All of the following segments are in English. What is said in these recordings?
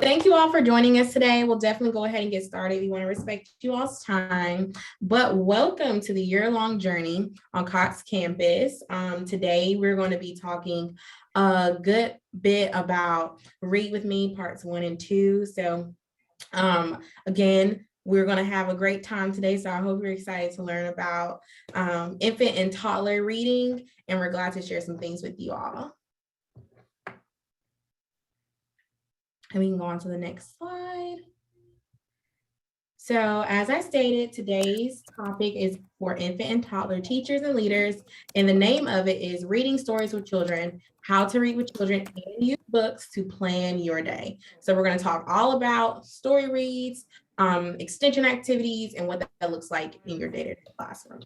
Thank you all for joining us today. We'll definitely go ahead and get started. We want to respect you all's time, but welcome to the year-long journey on Cox Campus. Today, we're going to be talking a good bit about Read With Me parts 1 and 2. So again, we're going to have a great time today. So I hope you're excited to learn about infant and toddler reading, and we're glad to share some things with you all. And we can go on to the next slide. So as I stated, today's topic is for infant and toddler teachers and leaders. And the name of it is Reading Stories with Children, How to Read with Children and Use Books to Plan Your Day. So we're going to talk all about story reads, extension activities, and what that looks like in your day-to-day classroom.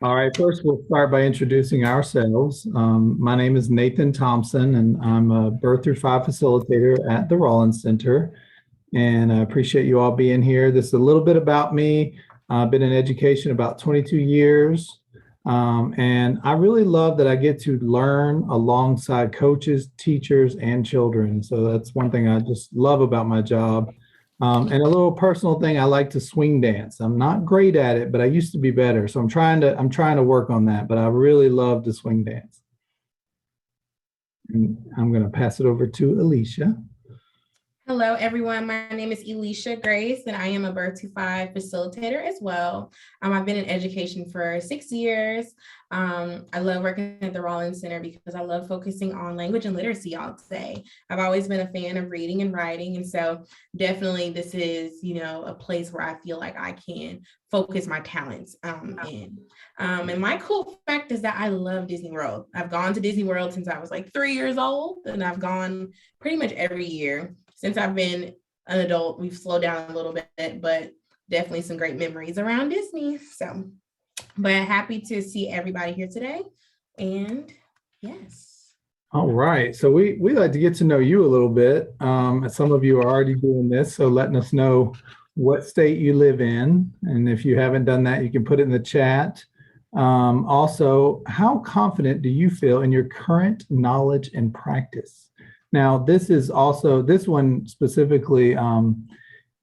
All right, first we'll start by introducing ourselves. My name is Nathan Thompson, and I'm a birth through 5 facilitator at the Rollins Center. And I appreciate you all being here. This is a little bit about me. I've been in education about 22 years. And I really love that I get to learn alongside coaches, teachers, and children. So that's one thing I just love about my job. And a little personal thing, I like to swing dance. I'm not great at it, but I used to be better. So I'm trying to work on that, but I really love to swing dance. And I'm going to pass it over to Alicia. Hello, everyone. My name is Alicia Grace, and I am a birth to 5 facilitator as well. I've been in education for 6 years. I love working at the Rollins Center because I love focusing on language and literacy all day. I've always been a fan of reading and writing, and so definitely this is, a place where I feel like I can focus my talents in. And my cool fact is that I love Disney World. I've gone to Disney World since I was like 3 years old, and I've gone pretty much every year. Since I've been an adult, we've slowed down a little bit, but definitely some great memories around Disney. So, but happy to see everybody here today. And yes. All right. So we like to get to know you a little bit. Some of you are already doing this, so letting us know what state you live in. And if you haven't done that, you can put it in the chat. Also, how confident do you feel in your current knowledge and practice? Now, this one specifically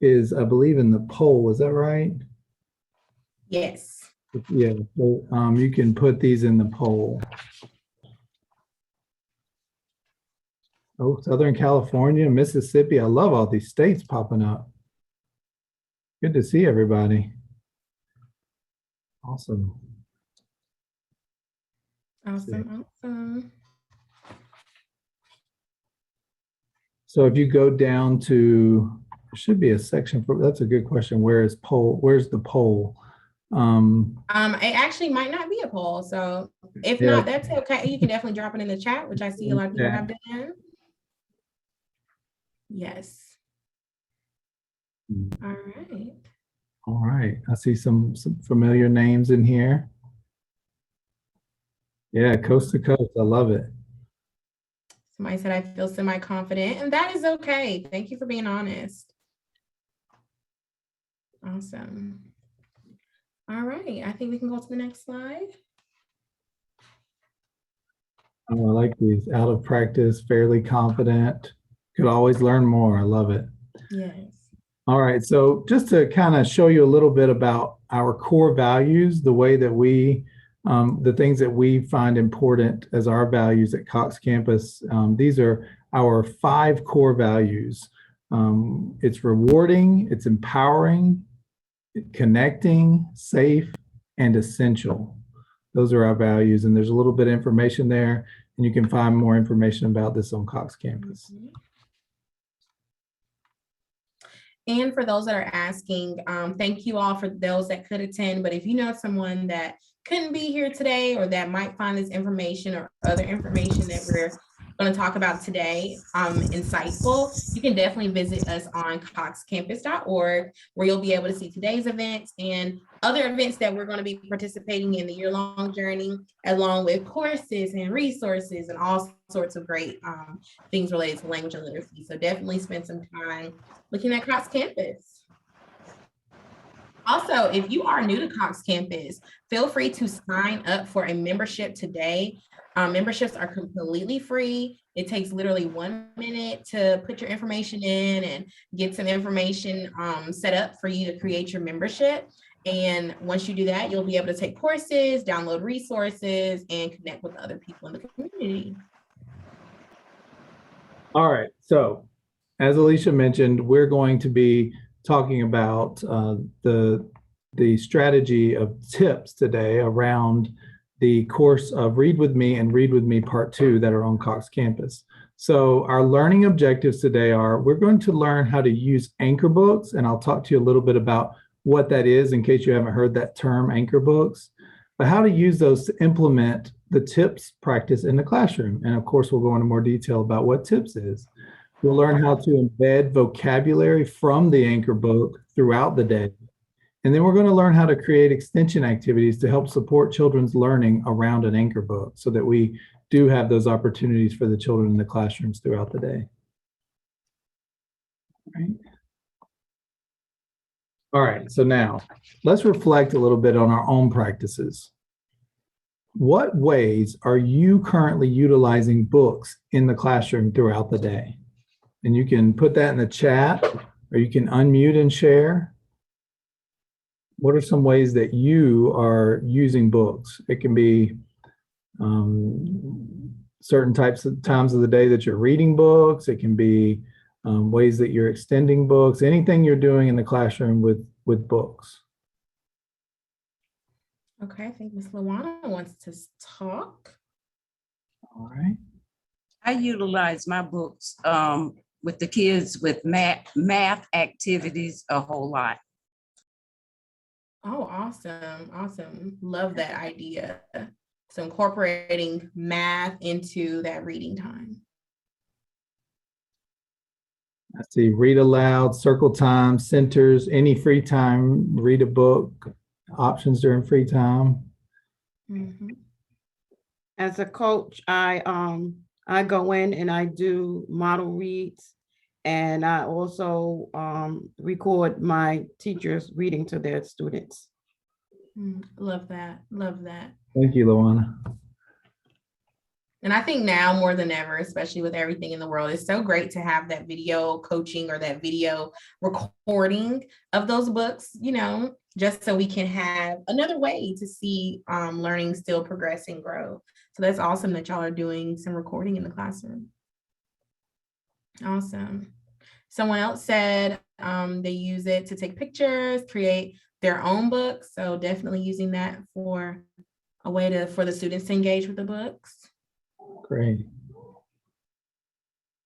is, I believe, in the poll. Is that right? Yes. Yeah, so you can put these in the poll. Oh, Southern California, Mississippi. I love all these states popping up. Good to see everybody. Awesome. Awesome. So if you go down to, there should be a section for, that's a good question. Where's the poll? It actually might not be a poll. So if not, that's okay. You can definitely drop it in the chat, which I see a lot of people have done. Yes. All right. All right. I see some familiar names in here. Yeah, coast to coast. I love it. Somebody said I feel semi-confident, and that is okay. Thank you for being honest. Awesome. All right, I think we can go to the next slide. Oh, I like these. Out of practice, fairly confident. Could always learn more. I love it. Yes. All right, so just to kind of show you a little bit about our core values, the way that we the things that we find important as our values at Cox Campus. These are our 5 core values. It's rewarding, it's empowering, connecting, safe, and essential. Those are our values, and there's a little bit of information there, and you can find more information about this on Cox Campus. And for those that are asking, thank you all for those that could attend, but if you know someone that couldn't be here today or that might find this information or other information that we're going to talk about today insightful, you can definitely visit us on coxcampus.org, where you'll be able to see today's events and other events that we're going to be participating in the year-long journey, along with courses and resources and all sorts of great things related to language and literacy. So definitely spend some time looking at Cox Campus. Also, if you are new to Cox Campus, feel free to sign up for a membership today. Memberships are completely free, It takes literally 1 minute to put your information in and get some information set up for you to create your membership. And once you do that, you'll be able to take courses, download resources, and connect with other people in the community. All right, so as Alicia mentioned, we're going to be talking about the strategy of tips today around the course of Read With Me and Read With Me Part 2 that are on Cox Campus. So our learning objectives today are, we're going to learn how to use anchor books, and I'll talk to you a little bit about what that is in case you haven't heard that term, anchor books, but how to use those to implement the tips practice in the classroom. And of course, we'll go into more detail about what tips is. We'll learn how to embed vocabulary from the anchor book throughout the day. And then we're going to learn how to create extension activities to help support children's learning around an anchor book so that we do have those opportunities for the children in the classrooms throughout the day. All right, so now let's reflect a little bit on our own practices. What ways are you currently utilizing books in the classroom throughout the day? And you can put that in the chat, or you can unmute and share. What are some ways that you are using books? It can be certain types of times of the day that you're reading books. It can be ways that you're extending books, anything you're doing in the classroom with books. Okay, I think Ms. Lawana wants to talk. All right. I utilize my books with the kids with math activities a whole lot. Oh, awesome. Awesome. Love that idea. So incorporating math into that reading time. I see read aloud, circle time, centers, any free time, read a book, options during free time. Mm-hmm. As a coach, I go in and I do model reads, and I also record my teachers reading to their students. Love that. Love that. Thank you, Luana. And I think now more than ever, especially with everything in the world, it's so great to have that video coaching or that video recording of those books, you know, just so we can have another way to see learning still progress and grow. So that's awesome that y'all are doing some recording in the classroom. Awesome. Someone else said they use it to take pictures, create their own books. So definitely using that for a way for the students to engage with the books. Great.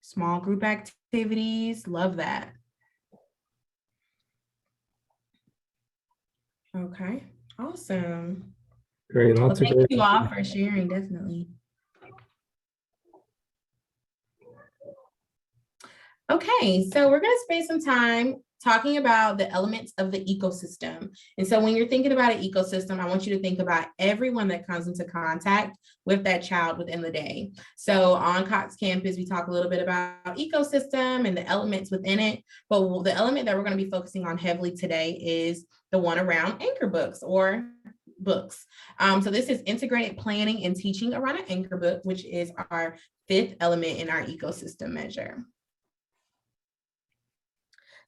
Small group activities, love that. Okay, awesome. Great. Well, Lots of thank great. you all for sharing, definitely. Okay, so we're going to spend some time talking about the elements of the ecosystem. And so when you're thinking about an ecosystem, I want you to think about everyone that comes into contact with that child within the day. So on Cox Campus, we talk a little bit about ecosystem and the elements within it, but the element that we're going to be focusing on heavily today is the one around anchor books or books. So this is integrated planning and teaching around an anchor book, which is our 5th element in our ecosystem measure.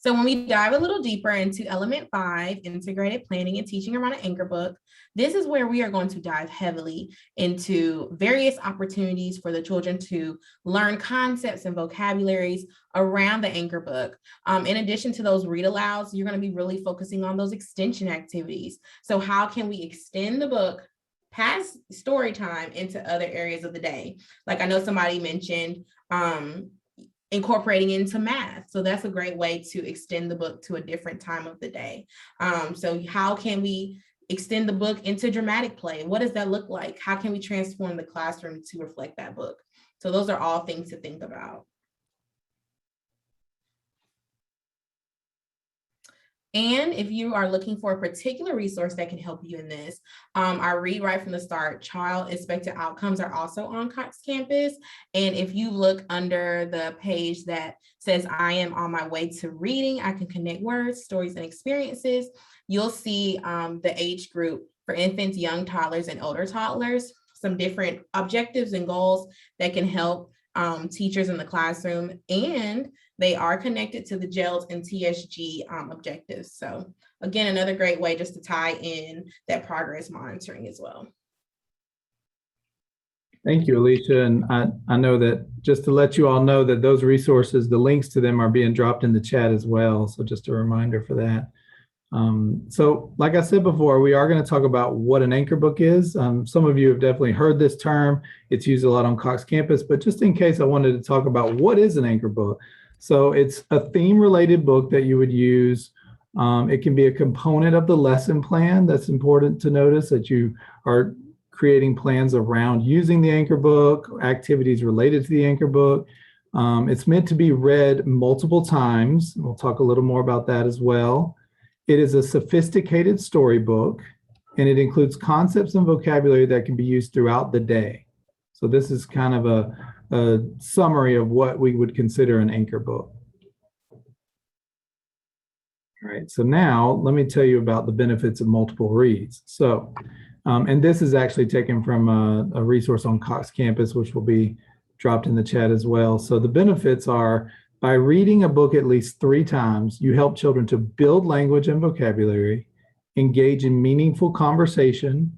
So when we dive a little deeper into element 5, integrated planning and teaching around an anchor book, this is where we are going to dive heavily into various opportunities for the children to learn concepts and vocabularies around the anchor book. In addition to those read alouds, you're going to be really focusing on those extension activities. So how can we extend the book past story time into other areas of the day? Like I know somebody mentioned, incorporating into math. So that's a great way to extend the book to a different time of the day. So how can we extend the book into dramatic play? What does that look like? How can we transform the classroom to reflect that book? So those are all things to think about. And if you are looking for a particular resource that can help you in this, our Read Right from the Start child expected outcomes are also on Cox Campus. And if you look under the page that says, I am on my way to reading, I can connect words, stories, and experiences, you'll see the age group for infants, young toddlers, and older toddlers, some different objectives and goals that can help teachers in the classroom, and they are connected to the GELS and TSG objectives. So again, another great way just to tie in that progress monitoring as well. Thank you, Alicia. And I know that just to let you all know that those resources, the links to them are being dropped in the chat as well. So just a reminder for that. So like I said before, we are going to talk about what an anchor book is. Some of you have definitely heard this term. It's used a lot on Cox Campus, but just in case, I wanted to talk about what is an anchor book. So it's a theme related book that you would use. It can be a component of the lesson plan. That's important to notice, that you are creating plans around using the anchor book, activities related to the anchor book. It's meant to be read multiple times. We'll talk a little more about that as well. It is a sophisticated storybook, and it includes concepts and vocabulary that can be used throughout the day. So this is kind of a summary of what we would consider an anchor book. All right, so now let me tell you about the benefits of multiple reads. So, and this is actually taken from a resource on Cox Campus, which will be dropped in the chat as well. So the benefits are, by reading a book at least 3 times, you help children to build language and vocabulary, engage in meaningful conversation,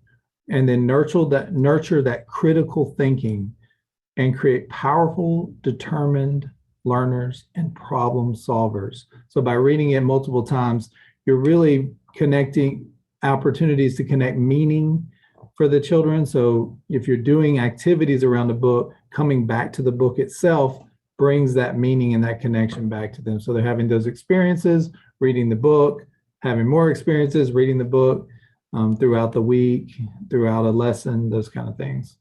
and then nurture that critical thinking, and create powerful, determined learners and problem solvers. So by reading it multiple times, you're really connecting opportunities to connect meaning for the children. So if you're doing activities around the book, coming back to the book itself brings that meaning and that connection back to them. So they're having those experiences, reading the book, having more experiences, reading the book throughout the week, throughout a lesson, those kind of things.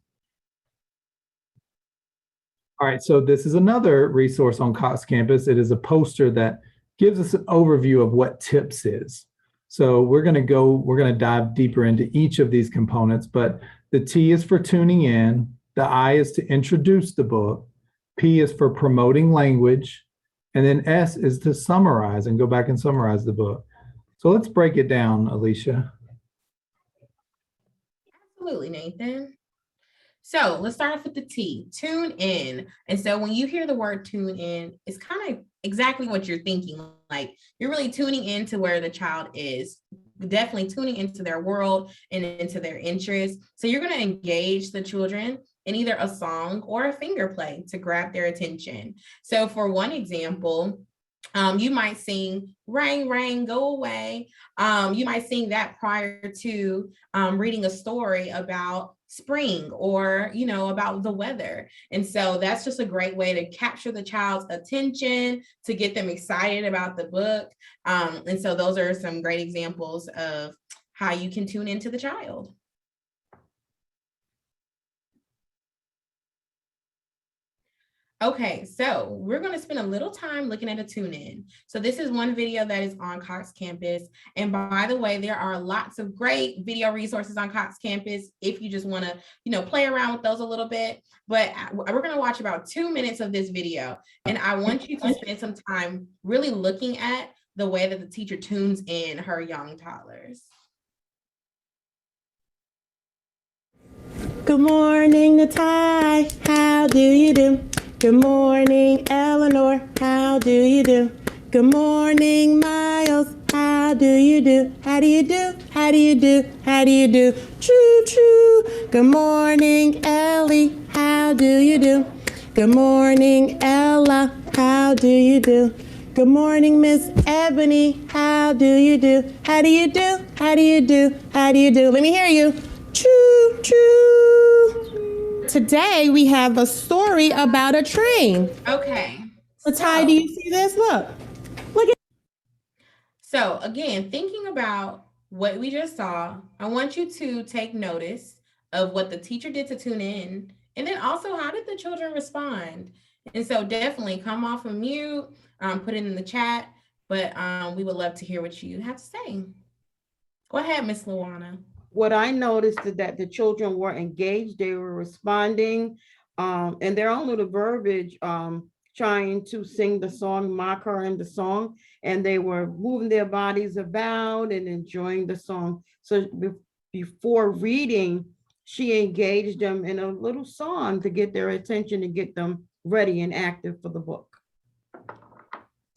All right, so this is another resource on Cox Campus. It is a poster that gives us an overview of what TIPS is. So we're going to dive deeper into each of these components, but the T is for tuning in, the I is to introduce the book, P is for promoting language, and then S is to summarize and go back and summarize the book. So let's break it down, Alicia. Absolutely, Nathan. So let's start off with the T, tune in. And so when you hear the word tune in, it's kind of exactly what you're thinking. Like, you're really tuning into where the child is, definitely tuning into their world and into their interests. So you're going to engage the children in either a song or a finger play to grab their attention. So for one example, you might sing "Rain, Rain, Go Away." You might sing that prior to reading a story about spring or, about the weather. And so that's just a great way to capture the child's attention, to get them excited about the book. And so those are some great examples of how you can tune into the child. Okay, so we're going to spend a little time looking at a tune-in. So this is one video that is on Cox Campus. And by the way, there are lots of great video resources on Cox Campus if you just want to, play around with those a little bit. But we're going to watch about 2 minutes of this video. And I want you to spend some time really looking at the way that the teacher tunes in her young toddlers. Good morning, Natai. How do you do? Good morning, Eleanor. How do you do? Good morning, Miles. How do you do? How do you do? How do you do? How do you do? Choo choo. Good morning, Ellie. How do you do? Good morning, Ella. How do you do? Good morning, Miss Ebony. How do you do? How do you do? How do you do? How do you do? Let me hear you. Choo choo. Today we have a story about a train. Okay. Natai, do you see this? Look at. So again, thinking about what we just saw, I want you to take notice of what the teacher did to tune in, and then also how did the children respond? And so definitely come off of mute, put it in the chat, but we would love to hear what you have to say. Go ahead, Miss Luana. What I noticed is that the children were engaged, they were responding, and their own little verbiage, trying to sing the song, mock her in the song, and they were moving their bodies about and enjoying the song. So before reading, she engaged them in a little song to get their attention and get them ready and active for the book.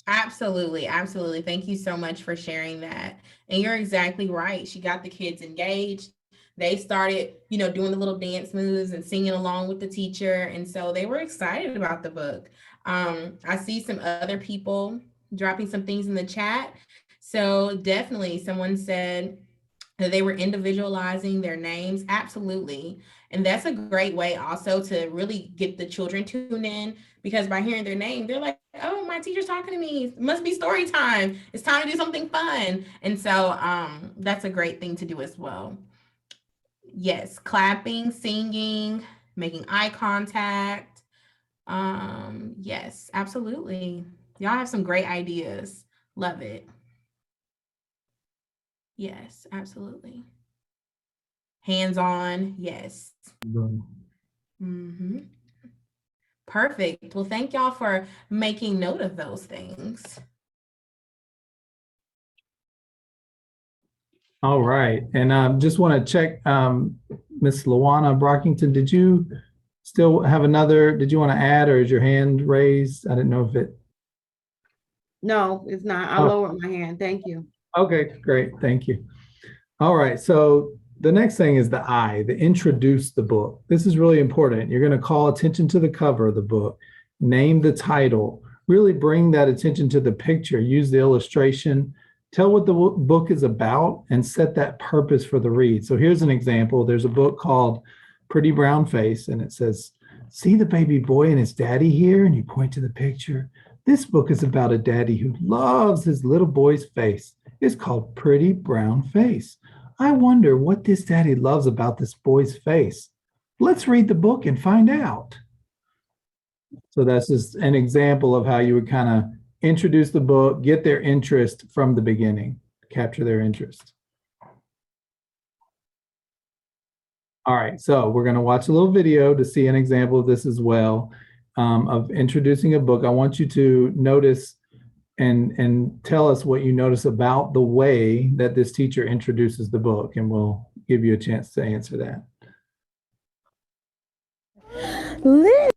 Absolutely, absolutely. Thank you so much for sharing that. And you're exactly right. She got the kids engaged. They started, doing the little dance moves and singing along with the teacher. And so they were excited about the book. I see some other people dropping some things in the chat. So definitely someone said that they were individualizing their names. Absolutely. And that's a great way also to really get the children tuned in, because by hearing their name, they're like, oh, my teacher's talking to me. It must be story time. It's time to do something fun. And so that's a great thing to do as well. Yes, clapping, singing, making eye contact. Yes, absolutely. Y'all have some great ideas. Love it. Yes, absolutely. Hands-on, yes. Mm-hmm. Perfect. Well, thank y'all for making note of those things. All right. And just want to check, Miss Lawana Brockington, did you still have did you want to add, or is your hand raised? I didn't know if it. No, it's not. I lowered my hand. Thank you. Okay, great. Thank you. All right. So the next thing is the introduce the book. This is really important. You're going to call attention to the cover of the book, name the title, really bring that attention to the picture, use the illustration, tell what the book is about, and set that purpose for the read. So here's an example. There's a book called Pretty Brown Face, and it says, see the baby boy and his daddy here? And you point to the picture. This book is about a daddy who loves his little boy's face. It's called Pretty Brown Face. I wonder what this daddy loves about this boy's face. Let's read the book and find out. So that's just an example of how you would kind of introduce the book, get their interest from the beginning, capture their interest. All right, so we're going to watch a little video to see an example of this as well, of introducing a book. I want you to notice and tell us what you notice about the way that this teacher introduces the book, and we'll give you a chance to answer that. Liv,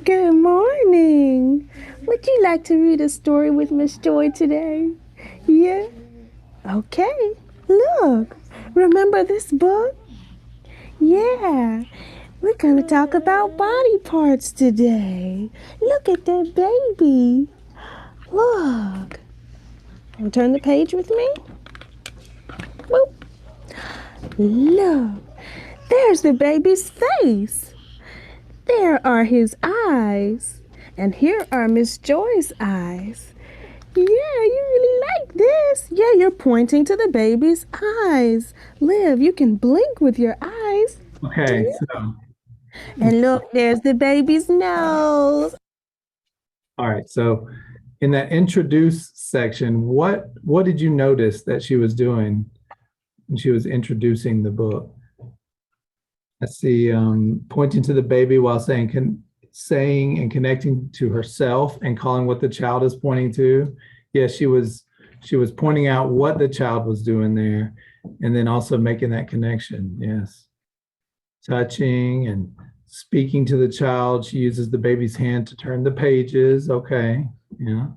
good morning. Would you like to read a story with Miss Joy today? Yeah? Okay. Look, remember this book? Yeah. We're going to talk about body parts today. Look at that baby. Look. And turn the page with me. Boop. Look. There's the baby's face. There are his eyes. And here are Miss Joy's eyes. Yeah, you really like this. Yeah, you're pointing to the baby's eyes. Liv, you can blink with your eyes. Okay, so. And look, there's the baby's nose. All right, so in that introduce section, what did you notice that she was doing when she was introducing the book? I see pointing to the baby while saying and connecting to herself and calling what the child is pointing to. Yeah, she was pointing out what the child was doing there, and then also making that connection. Yes. Touching and speaking to the child. She uses the baby's hand to turn the pages. Okay. Yeah.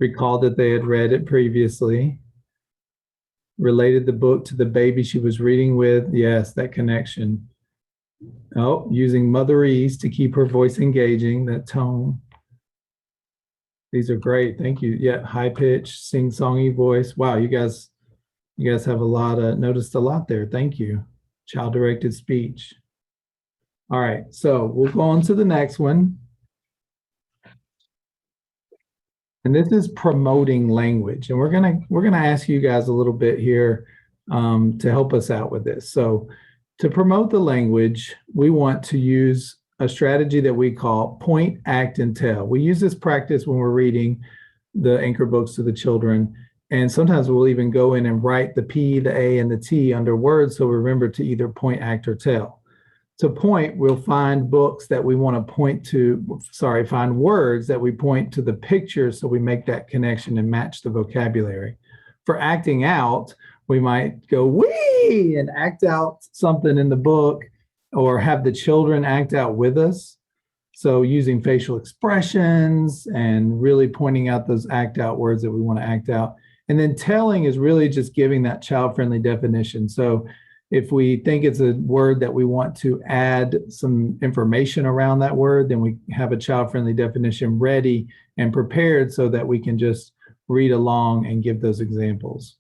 Recalled that they had read it previously. Related the book to the baby she was reading with. Yes, that connection. Oh, using motherese to keep her voice engaging, that tone. These are great. Thank you. Yeah, high pitch, sing-songy voice. Wow, you guys have noticed a lot there. Thank you. Child-directed speech. All right, so we'll go on to the next one. And this is promoting language. And we're gonna ask you guys a little bit here to help us out with this. So to promote the language, we want to use a strategy that we call point, act, and tell. We use this practice when we're reading the anchor books to the children. And sometimes we'll even go in and write the P, the A, and the T under words. So remember to either point, act, or tell. To point, we'll find books that we want to point to, find words that we point to the picture so we make that connection and match the vocabulary. For acting out, We might go, wee, and act out something in the book, or have the children act out with us. So using facial expressions and really pointing out those act out words that we want to act out. And then telling is really just giving that child-friendly definition. So if we think it's a word that we want to add some information around that word, then we have a child-friendly definition ready and prepared so that we can just read along and give those examples.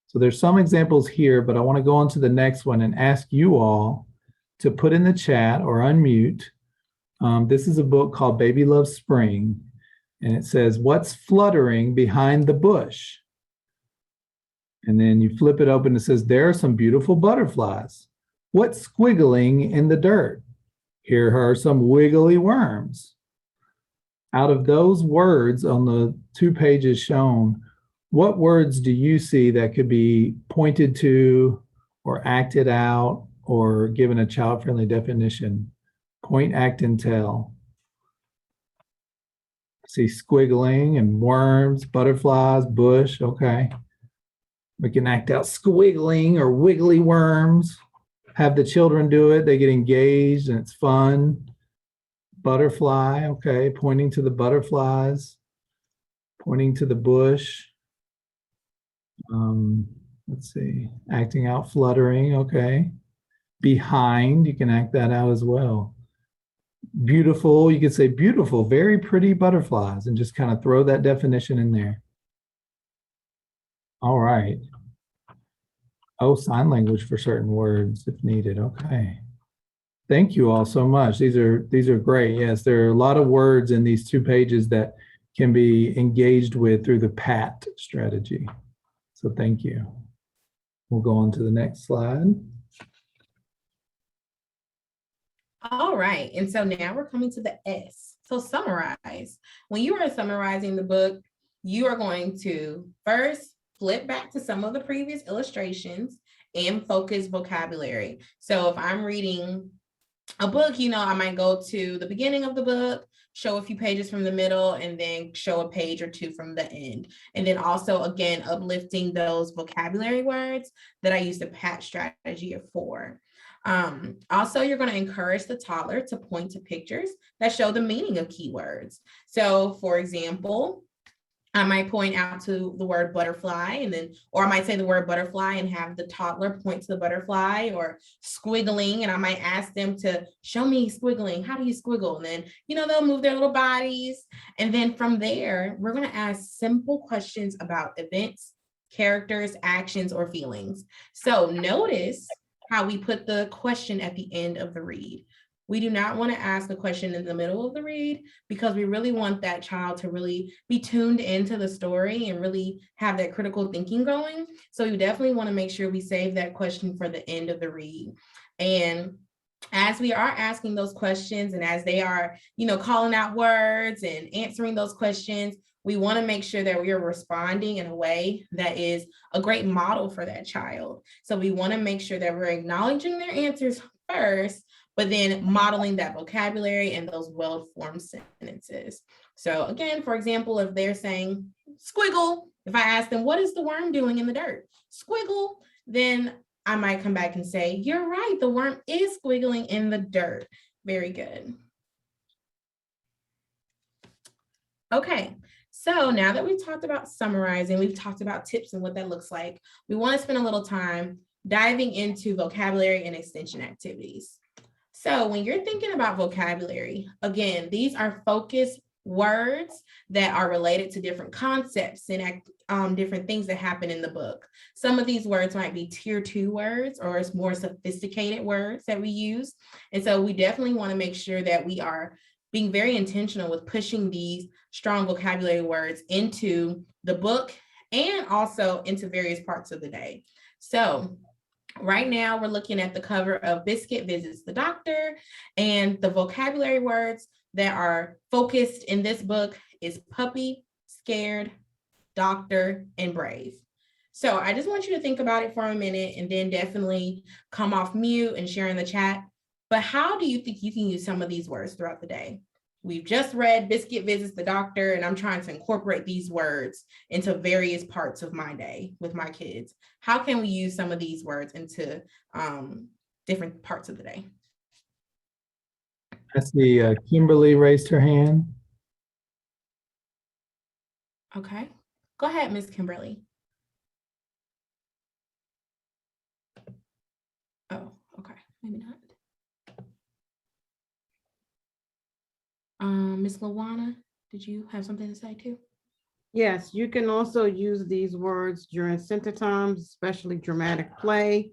So there's some examples here, but I want to go on to the next one and ask you all to put in the chat or unmute. This is a book called Baby Loves Spring, and it says, "What's fluttering behind the bush?" And then you flip it open, it says, "There are some beautiful butterflies. What's squiggling in the dirt? Here are some wiggly worms." Out of those words on the 2 pages shown, what words do you see that could be pointed to or acted out or given a child-friendly definition? Point, act, and tell. I see squiggling and worms, butterflies, bush. Okay. We can act out squiggling or wiggly worms. Have the children do it. They get engaged and it's fun. Butterfly. Okay. Pointing to the butterflies. Pointing to the bush. Let's see. Acting out fluttering. Okay. Behind. You can act that out as well. Beautiful, you could say beautiful, very pretty butterflies, and just kind of throw that definition in there. All right. Oh, sign language for certain words if needed. Okay. Thank you all so much. These are great. Yes, there are a lot of words in these 2 pages that can be engaged with through the PAT strategy. So thank you. We'll go on to the next slide. All right, and so now we're coming to the S. So summarize. When you are summarizing the book, you are going to first flip back to some of the previous illustrations and focus vocabulary. So if I'm reading a book, I might go to the beginning of the book, show a few pages from the middle, and then show a page or 2 from the end. And then also, again, uplifting those vocabulary words that I use the PAT strategy for. Also, you're going to encourage the toddler to point to pictures that show the meaning of keywords. So, for example, I might point out to the word butterfly, or I might say the word butterfly and have the toddler point to the butterfly, or squiggling, and I might ask them to show me squiggling. How do you squiggle? And then, they'll move their little bodies. And then from there, we're going to ask simple questions about events, characters, actions, or feelings. So notice how we put the question at the end of the read. We do not want to ask a question in the middle of the read because we really want that child to really be tuned into the story and really have that critical thinking going. So we definitely want to make sure we save that question for the end of the read. And as we are asking those questions and as they are, calling out words and answering those questions, we want to make sure that we are responding in a way that is a great model for that child. So we want to make sure that we're acknowledging their answers first, but then modeling that vocabulary and those well-formed sentences. So again, for example, if they're saying squiggle, if I ask them, what is the worm doing in the dirt? Squiggle, then I might come back and say, you're right, the worm is squiggling in the dirt. Very good. Okay. So now that we've talked about summarizing, we've talked about tips and what that looks like, we want to spend a little time diving into vocabulary and extension activities. So when you're thinking about vocabulary, again, these are focused words that are related to different concepts and different things that happen in the book. Some of these words might be tier 2 words, or it's more sophisticated words that we use. And so we definitely want to make sure that we are being very intentional with pushing these strong vocabulary words into the book and also into various parts of the day. So right now we're looking at the cover of Biscuit Visits the Doctor, and the vocabulary words that are focused in this book is puppy, scared, doctor, and brave. So I just want you to think about it for a minute and then definitely come off mute and share in the chat. But how do you think you can use some of these words throughout the day? we've just read Biscuit Visits the Doctor, and I'm trying to incorporate these words into various parts of my day with my kids. How can we use some of these words into different parts of the day? I see Kimberly raised her hand. Okay, go ahead, Miss Kimberly. Oh, okay, maybe not. Miss Lawana, did you have something to say too? Yes, you can also use these words during center times, especially dramatic play.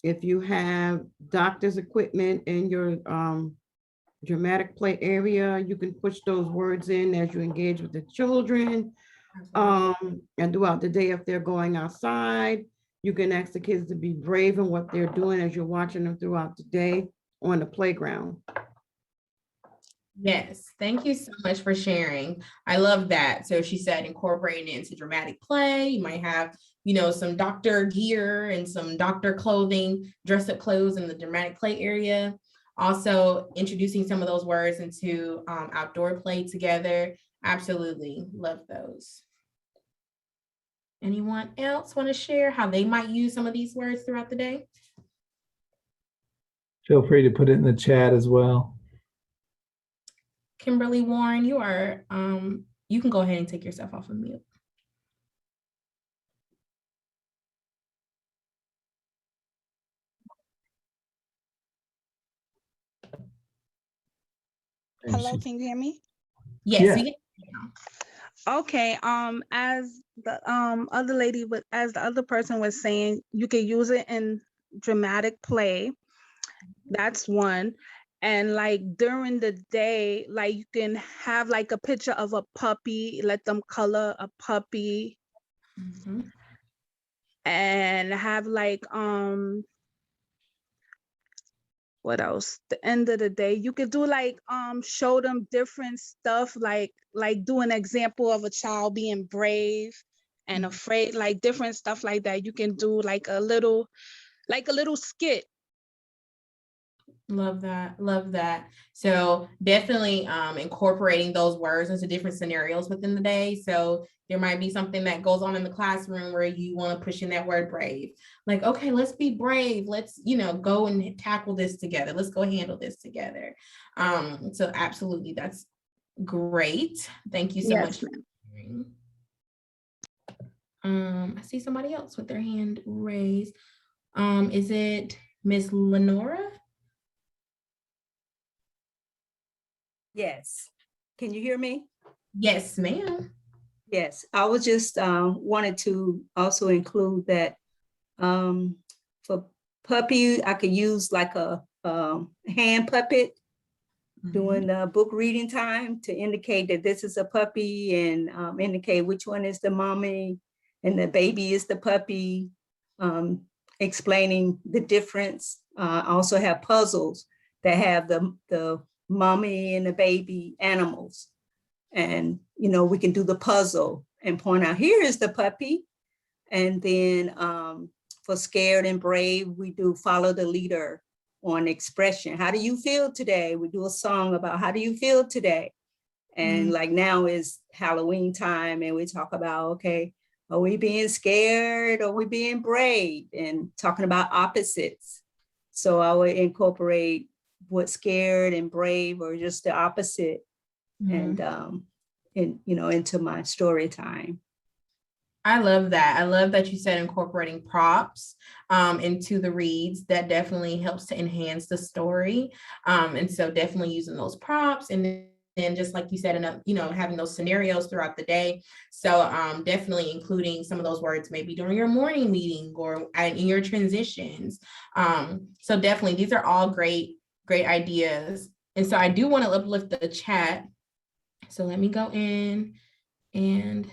If you have doctor's equipment in your dramatic play area, you can push those words in as you engage with the children. And throughout the day, if they're going outside, you can ask the kids to be brave in what they're doing as you're watching them throughout the day on the playground. Yes, thank you so much for sharing. I love that. So she said incorporating it into dramatic play. You might have, you know, some doctor gear and some doctor clothing, dress up clothes in the dramatic play area. Also introducing some of those words into outdoor play together. Absolutely love those. Anyone else want to share how they might use some of these words throughout the day? Feel free to put it in the chat as well. Kimberly Warren, you are, you can go ahead and take yourself off of mute. Hello, can you hear me? Yes, Yeah. we can. Okay, as the other lady as the other person was saying, you can use it in dramatic play. That's one. And like during the day, like you can have like a picture of a puppy, let them color a puppy. Mhm. And have like what else? The end of the day, you could do like show them different stuff, like do an example of a child being brave and afraid, like different stuff like that. You can do like a little skit. Love that. Love that. So definitely incorporating those words into different scenarios within the day. So there might be something that goes on in the classroom where you want to push in that word brave. Like, okay, let's be brave. Let's, you know, go and tackle this together. Let's go handle this together. So absolutely, that's great. Thank you so much for sharing. I see somebody else with their hand raised. Is it Miss Lenora? Yes. Can you hear me? Yes, ma'am. Yes, I was just wanted to also include that for puppy, I could use like a hand puppet during the book reading time to indicate that this is a puppy and indicate which one is the mommy and the baby is the puppy, explaining the difference. I also have puzzles that have the mommy and the baby animals. And, you know, we can do the puzzle and point out, here is the puppy. And then for scared and brave, we do follow the leader on expression. How do you feel today? We do a song about how do you feel today? And like now is Halloween time and we talk about, okay, are we being scared? Are we being brave? And talking about opposites. So I would incorporate what scared and brave or just the opposite and you know, into my story time. I love that. I love that you said incorporating props into the reads. That definitely helps to enhance the story. And so definitely using those props and just like you said, you know, having those scenarios throughout the day. So definitely including some of those words maybe during your morning meeting or in your transitions. So definitely these are all great ideas. And so I do want to uplift the chat. So let me go in and,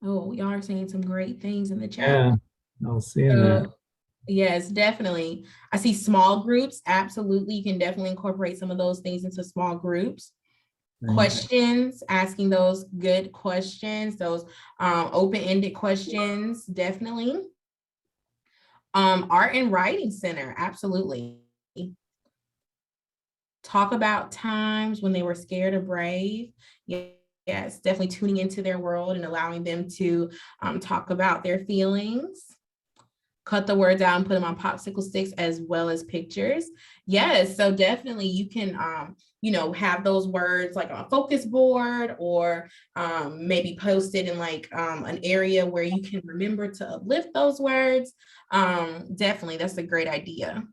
oh, y'all are saying some great things in the chat. Yeah, I was seeing that. Yes, definitely. I see small groups. Absolutely. You can definitely incorporate some of those things into small groups. Right. Questions, asking those good questions, those open-ended questions, definitely. Art and writing center, absolutely. talk about times when they were scared or brave. Yes, definitely tuning into their world and allowing them to talk about their feelings. Cut the words out and put them on popsicle sticks as well as pictures. Yes, so definitely you can, have those words like on a focus board, or maybe post it in like an area where you can remember to uplift those words. Definitely, that's a great idea.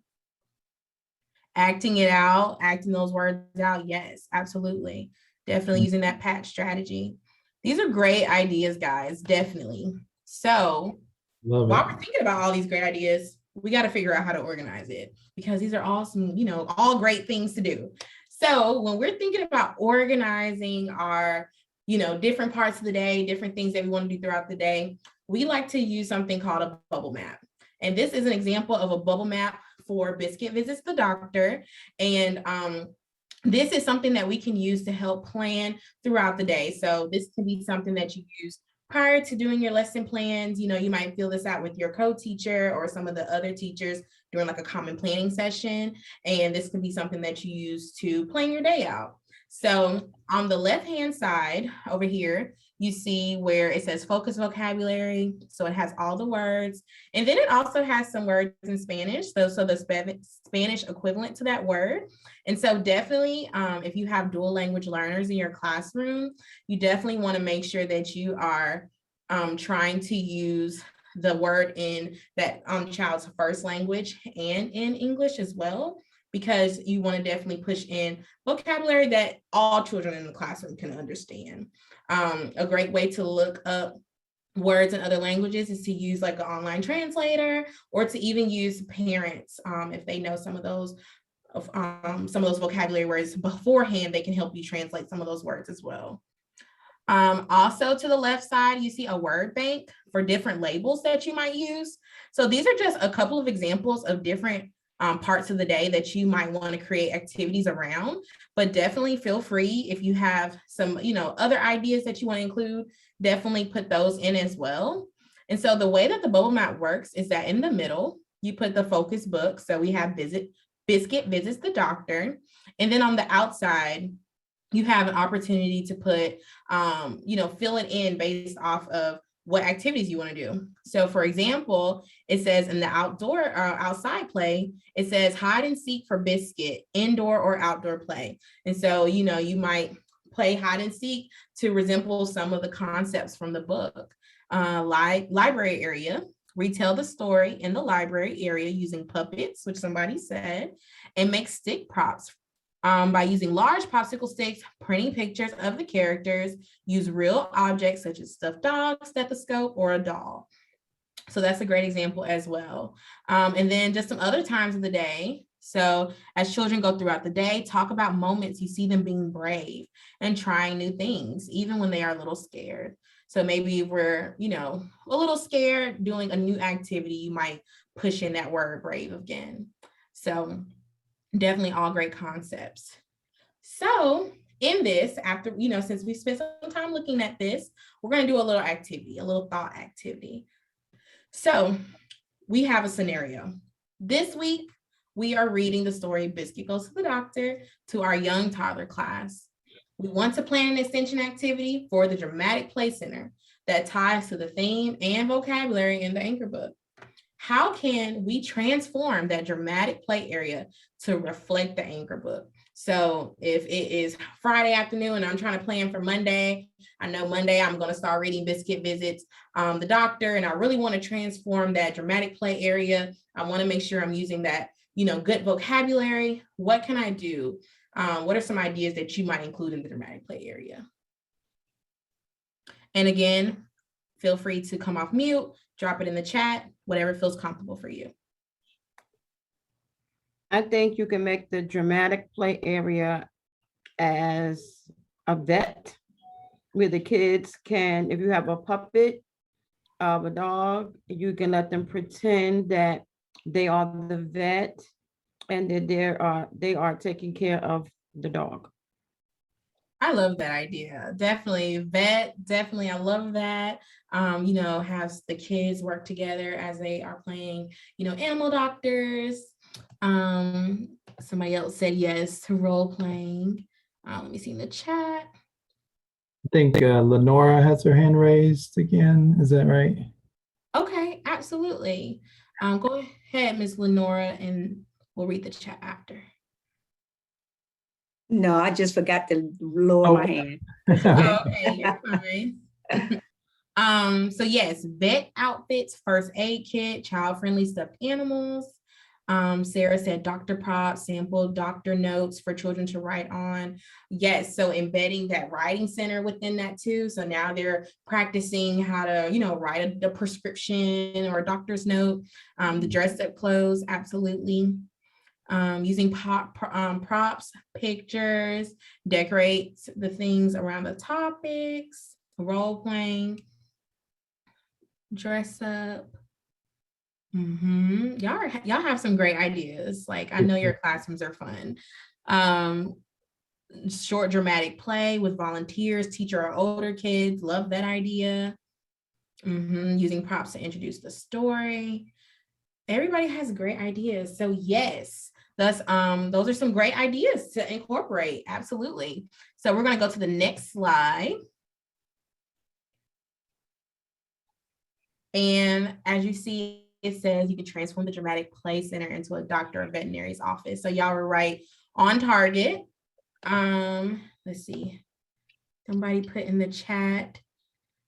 Acting those words out. Yes, absolutely. Definitely using that patch strategy. These are great ideas, guys, definitely. So Love while it. we're thinking about all these great ideas, we got to figure out how to organize it, because these are awesome, all great things to do. So when we're thinking about organizing our, different parts of the day, different things that we want to do throughout the day, we like to use something called a bubble map. And this is an example of a bubble map for Biscuit Visits the Doctor. And this is something that we can use to help plan throughout the day. So this can be something that you use prior to doing your lesson plans. You might fill this out with your co-teacher or some of the other teachers during like a common planning session. And this can be something that you use to plan your day out. So on the left-hand side over here, you see where it says focus vocabulary. So it has all the words. And then it also has some words in Spanish. So the Spanish equivalent to that word. And so definitely, if you have dual language learners in your classroom, you definitely want to make sure that you are trying to use the word in that child's first language and in English as well, because you want to definitely push in vocabulary that all children in the classroom can understand. A great way to look up words in other languages is to use like an online translator, or to even use parents if they know some of those vocabulary words beforehand. They can help you translate some of those words as well. Also to the left side, you see a word bank for different labels that you might use. So these are just a couple of examples of different parts of the day that you might want to create activities around, but definitely feel free, if you have some, other ideas that you want to include, definitely put those in as well. And so the way that the bubble map works is that in the middle, you put the focus book. So we have Biscuit Visits the Doctor. And then on the outside, you have an opportunity to put, fill it in based off of what activities you want to do. So for example, it says in the outside play, it says hide and seek for Biscuit, indoor or outdoor play. And so, you might play hide and seek to resemble some of the concepts from the book. Library area, retell the story in the library area using puppets, which somebody said, and make stick props by using large popsicle sticks, printing pictures of the characters, use real objects such as stuffed dog, stethoscope, or a doll. So that's a great example as well. And then just some other times of the day. So as children go throughout the day, talk about moments you see them being brave and trying new things, even when they are a little scared. So maybe if we're, a little scared doing a new activity, you might push in that word brave again. So definitely all great concepts. So in this, after, since we spent some time looking at this, we're going to do a little activity, a little thought activity. So we have a scenario. This week, we are reading the story Biscuit Goes to the Doctor to our young toddler class. We want to plan an extension activity for the dramatic play center that ties to the theme and vocabulary in the anchor book. How can we transform that dramatic play area to reflect the anchor book? So if it is Friday afternoon and I'm trying to plan for Monday, I know Monday I'm going to start reading Biscuit Visits the Doctor, and I really want to transform that dramatic play area. I want to make sure I'm using that, good vocabulary. What can I do? What are some ideas that you might include in the dramatic play area? And again, feel free to come off mute, drop it in the chat, whatever feels comfortable for you. I think you can make the dramatic play area as a vet, where the kids can, if you have a puppet of a dog, you can let them pretend that they are the vet and that they are taking care of the dog. I love that idea. Definitely vet. Definitely. I love that. Have the kids work together as they are playing, animal doctors. Somebody else said yes to role playing. Let me see in the chat. I think Lenora has her hand raised again. Is that right? Okay, absolutely. Go ahead, Ms. Lenora, and we'll read the chat after. No, I just forgot to lower my hand. That's okay. Okay, you're fine. So yes, vet outfits, first aid kit, child-friendly stuffed animals. Sarah said doctor props, sample doctor notes for children to write on. Yes, so embedding that writing center within that too. So now they're practicing how to, write a prescription or a doctor's note. The dressed up clothes, absolutely. Using props, pictures, decorate the things around the topics, role playing, dress up. Y'all have some great ideas. Like, I know your classrooms are fun. Short dramatic play with volunteers, teacher or older kids. Love that idea. Using props to introduce the story. Everybody has great ideas. So yes, those are some great ideas to incorporate. Absolutely. So we're going to go to the next slide. And as you see, it says you can transform the dramatic play center into a doctor or veterinary's office. So y'all were right on target. Let's see. Somebody put in the chat.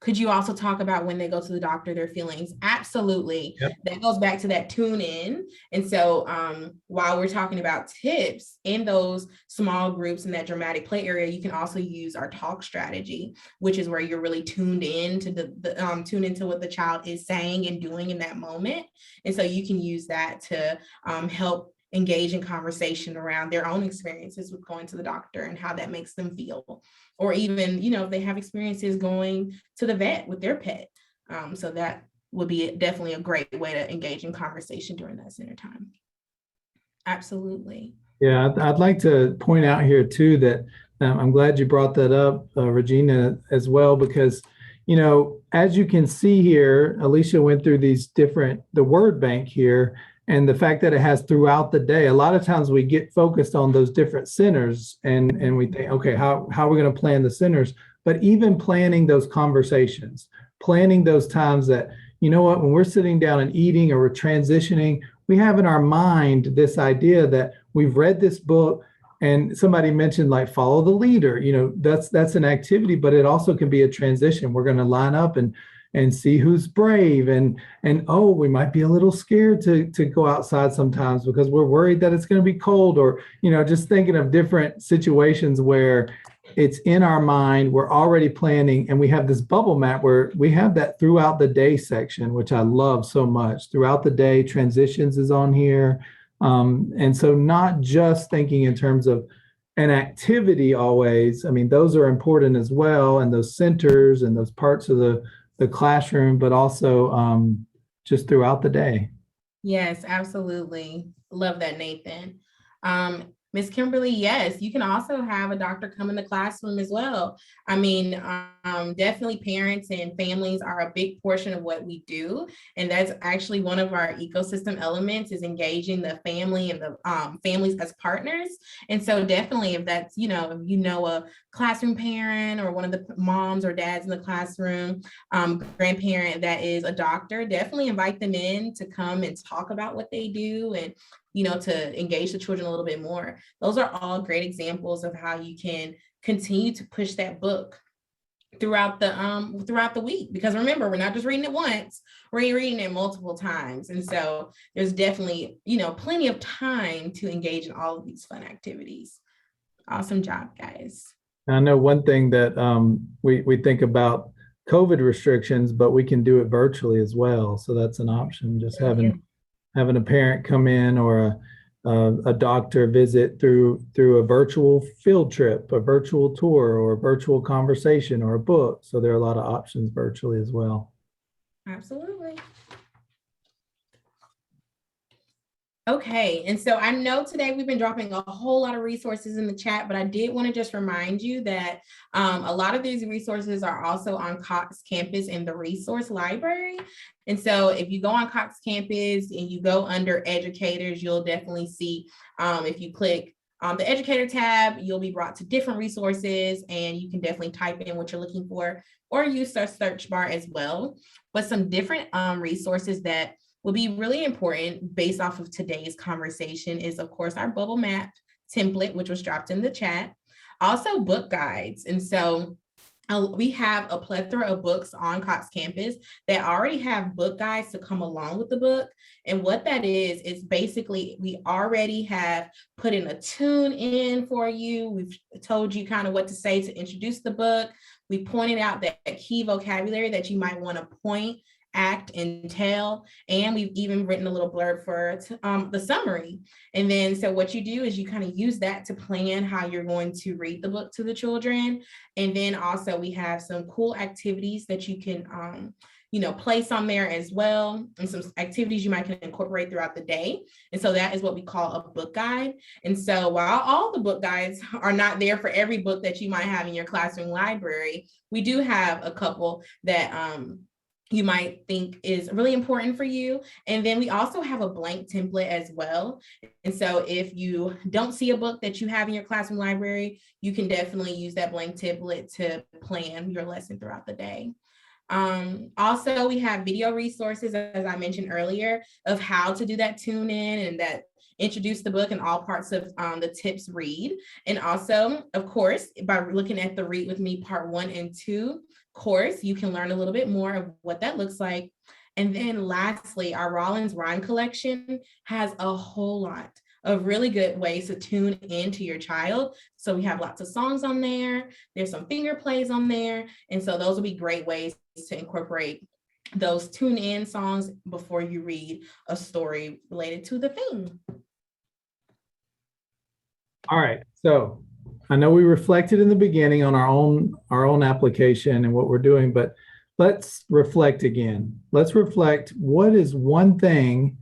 Could you also talk about when they go to the doctor, their feelings? Absolutely. Yep. That goes back to that tune in. And so while we're talking about tips in those small groups in that dramatic play area, you can also use our talk strategy, which is where you're really tuned in to tune into what the child is saying and doing in that moment. And so you can use that to help engage in conversation around their own experiences with going to the doctor and how that makes them feel. Or even, if they have experiences going to the vet with their pet. So that would be definitely a great way to engage in conversation during that center time. Absolutely. Yeah, I'd like to point out here too that I'm glad you brought that up, Regina, as well, because, as you can see here, Alicia went through the word bank here. And the fact that it has throughout the day, a lot of times we get focused on those different centers and we think, okay, how are we going to plan the centers? But even planning those conversations, planning those times that, when we're sitting down and eating or we're transitioning, we have in our mind this idea that we've read this book, and somebody mentioned like follow the leader, that's an activity, but it also can be a transition. We're going to line up and see who's brave and we might be a little scared to go outside sometimes because we're worried that it's going to be cold, or just thinking of different situations where it's in our mind, we're already planning, and we have this bubble map where we have that throughout the day section, which I love so much. Throughout the day, transitions is on here, and so not just thinking in terms of an activity always. I mean, those are important as well, and those centers and those parts of the classroom, but also just throughout the day. Yes, absolutely. Love that, Nathan. Ms. Kimberly, yes, you can also have a doctor come in the classroom as well. I mean, definitely parents and families are a big portion of what we do. And that's actually one of our ecosystem elements, is engaging the family and the families as partners. And so definitely if that's, if a classroom parent or one of the moms or dads in the classroom, grandparent that is a doctor, definitely invite them in to come and talk about what they do and to engage the children a little bit more. Those are all great examples of how you can continue to push that book throughout the week. Because remember, we're not just reading it once, we're reading it multiple times. And so there's definitely, plenty of time to engage in all of these fun activities. Awesome job, guys. I know one thing that we think about COVID restrictions, but we can do it virtually as well. So that's an option, just having a parent come in or a doctor visit through a virtual field trip, a virtual tour, or a virtual conversation, or a book. So there are a lot of options virtually as well. Absolutely. Okay, and so I know today we've been dropping a whole lot of resources in the chat, but I did want to just remind you that a lot of these resources are also on Cox Campus in the resource library. And so if you go on Cox Campus and you go under educators, you'll definitely see If you click the educator tab, you'll be brought to different resources, and you can definitely type in what you're looking for or use our search bar as well. But some different resources that will be really important based off of today's conversation is, of course, our bubble map template, which was dropped in the chat. Also book guides. And so we have a plethora of books on Cox Campus that already have book guides to come along with the book. And what that is basically we already have put in a tune in for you. We've told you kind of what to say to introduce the book. We pointed out that key vocabulary that you might want to point, act, and tell. And we've even written a little blurb for the summary. And then so what you do is you kind of use that to plan how you're going to read the book to the children. And then also we have some cool activities that you can place on there as well, and some activities you might can incorporate throughout the day. And so that is what we call a book guide. And so while all the book guides are not there for every book that you might have in your classroom library, we do have a couple that you might think is really important for you. And then we also have a blank template as well. And so if you don't see a book that you have in your classroom library, you can definitely use that blank template to plan your lesson throughout the day. Also, we have video resources, as I mentioned earlier, of how to do that tune in and that introduce the book and all parts of the tips read. And also, of course, by looking at the Read With Me Part 1 and 2 course, you can learn a little bit more of what that looks like. And then lastly, our Rollins Rhyme Collection has a whole lot of really good ways to tune into your child. So we have lots of songs on there. There's some finger plays on there. And so those will be great ways to incorporate those tune in songs before you read a story related to the theme. All right, so I know we reflected in the beginning on our own application and what we're doing, but let's reflect again. Let's reflect, what is one thing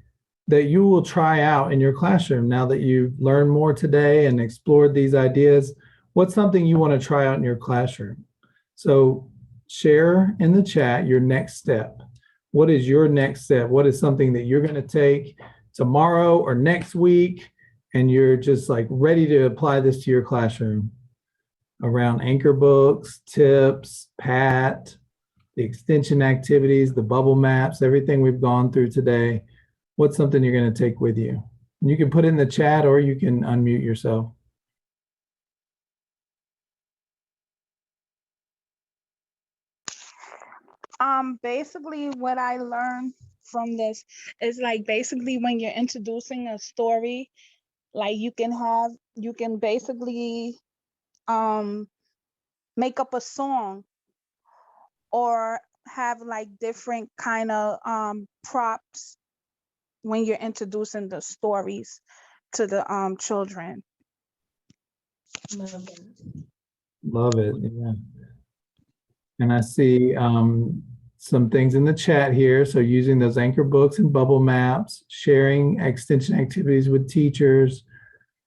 that you will try out in your classroom now that you've learned more today and explored these ideas? What's something you want to try out in your classroom? So share in the chat your next step. What is your next step? What is something that you're going to take tomorrow or next week, and you're just like ready to apply this to your classroom around anchor books, tips, PAT, the extension activities, the bubble maps, everything we've gone through today? What's something you're going to take with you? And you can put it in the chat or you can unmute yourself. Basically what I learned from this is like basically when you're introducing a story, like you can basically make up a song or have like different kind of props when you're introducing the stories to the children. Love it. Yeah. And I see some things in the chat here. So using those anchor books and bubble maps, sharing extension activities with teachers,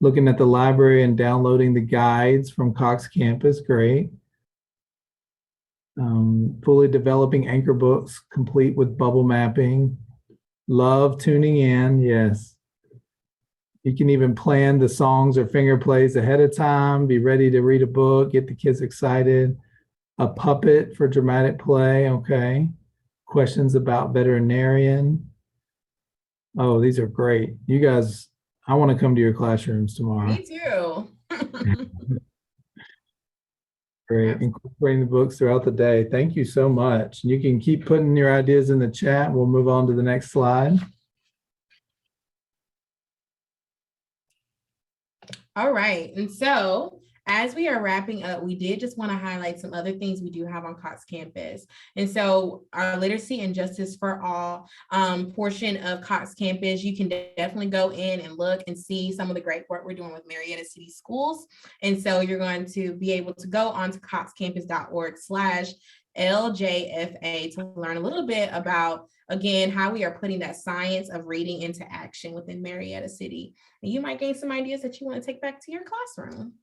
looking at the library and downloading the guides from Cox Campus, great. Fully developing anchor books, complete with bubble mapping. Love tuning in, yes. You can even plan the songs or finger plays ahead of time, be ready to read a book, get the kids excited. A puppet for dramatic play, okay. Questions about veterinarian. Oh, these are great. You guys, I want to come to your classrooms tomorrow. Me too. Great, incorporating the books throughout the day. Thank you so much. You can keep putting your ideas in the chat. We'll move on to the next slide. All right, and so as we are wrapping up, we did just want to highlight some other things we do have on Cox Campus. And so our Literacy and Justice for All portion of Cox Campus, you can definitely go in and look and see some of the great work we're doing with Marietta City Schools. And so you're going to be able to go onto coxcampus.org/LJFA to learn a little bit about, again, how we are putting that science of reading into action within Marietta City. And you might gain some ideas that you want to take back to your classroom.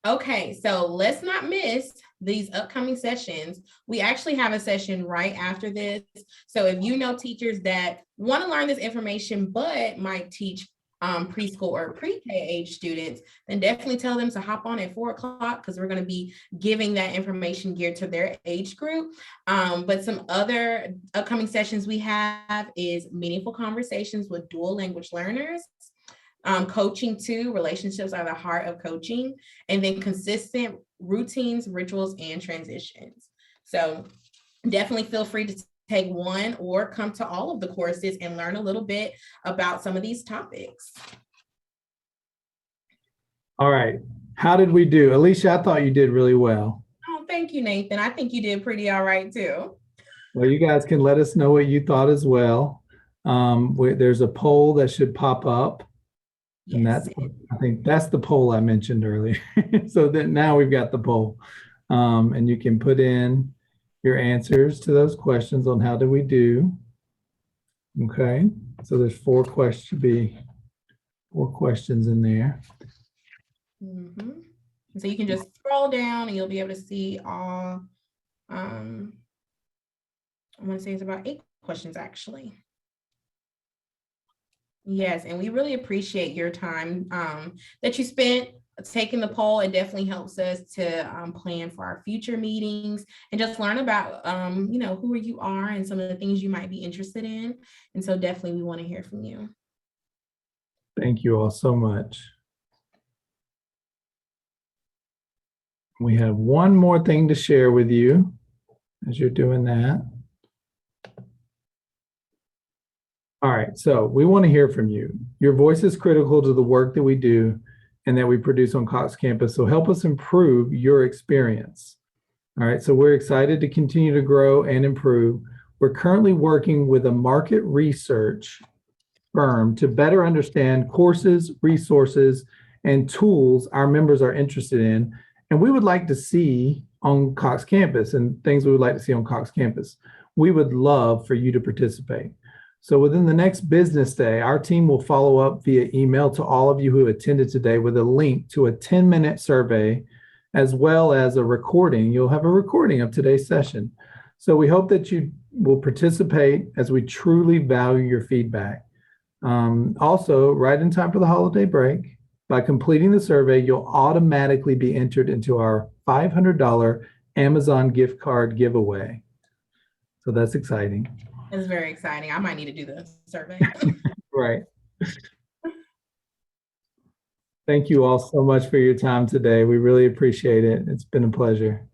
Okay, so let's not miss these upcoming sessions. We actually have a session right after this. So if you know teachers that want to learn this information, but might teach preschool or pre-K age students, then definitely tell them to hop on at 4 o'clock because we're going to be giving that information geared to their age group. But some other upcoming sessions we have is meaningful conversations with dual language learners. Coaching too, relationships are the heart of coaching, and then consistent routines, rituals, and transitions. So definitely feel free to take one or come to all of the courses and learn a little bit about some of these topics. All right. How did we do? Alicia, I thought you did really well. Oh, thank you, Nathan. I think you did pretty all right too. Well, you guys can let us know what you thought as well. There's a poll that should pop up. And Yes. I think that's the poll I mentioned earlier. So that now we've got the poll. And you can put in your answers to those questions on how do we do. Okay, so there's 4 questions, should be 4 questions in there. Mm-hmm. So you can just scroll down and you'll be able to see all, I want to say it's about 8 questions actually. Yes, and we really appreciate your time that you spent taking the poll. It definitely helps us to plan for our future meetings and just learn about, you know, who you are and some of the things you might be interested in. And so definitely we want to hear from you. Thank you all so much. We have one more thing to share with you as you're doing that. All right, so we want to hear from you. Your voice is critical to the work that we do and that we produce on Cox Campus, so help us improve your experience. All right, so we're excited to continue to grow and improve. We're currently working with a market research firm to better understand courses, resources, and tools our members are interested in, and we would like to see on Cox Campus and things we would like to see on Cox Campus. We would love for you to participate. So within the next business day, our team will follow up via email to all of you who attended today with a link to a 10-minute survey, as well as a recording. You'll have a recording of today's session. So we hope that you will participate as we truly value your feedback. Also, right in time for the holiday break, by completing the survey, you'll automatically be entered into our $500 Amazon gift card giveaway. So that's exciting. It's very exciting. I might need to do the survey. Right. Thank you all so much for your time today. We really appreciate it. It's been a pleasure.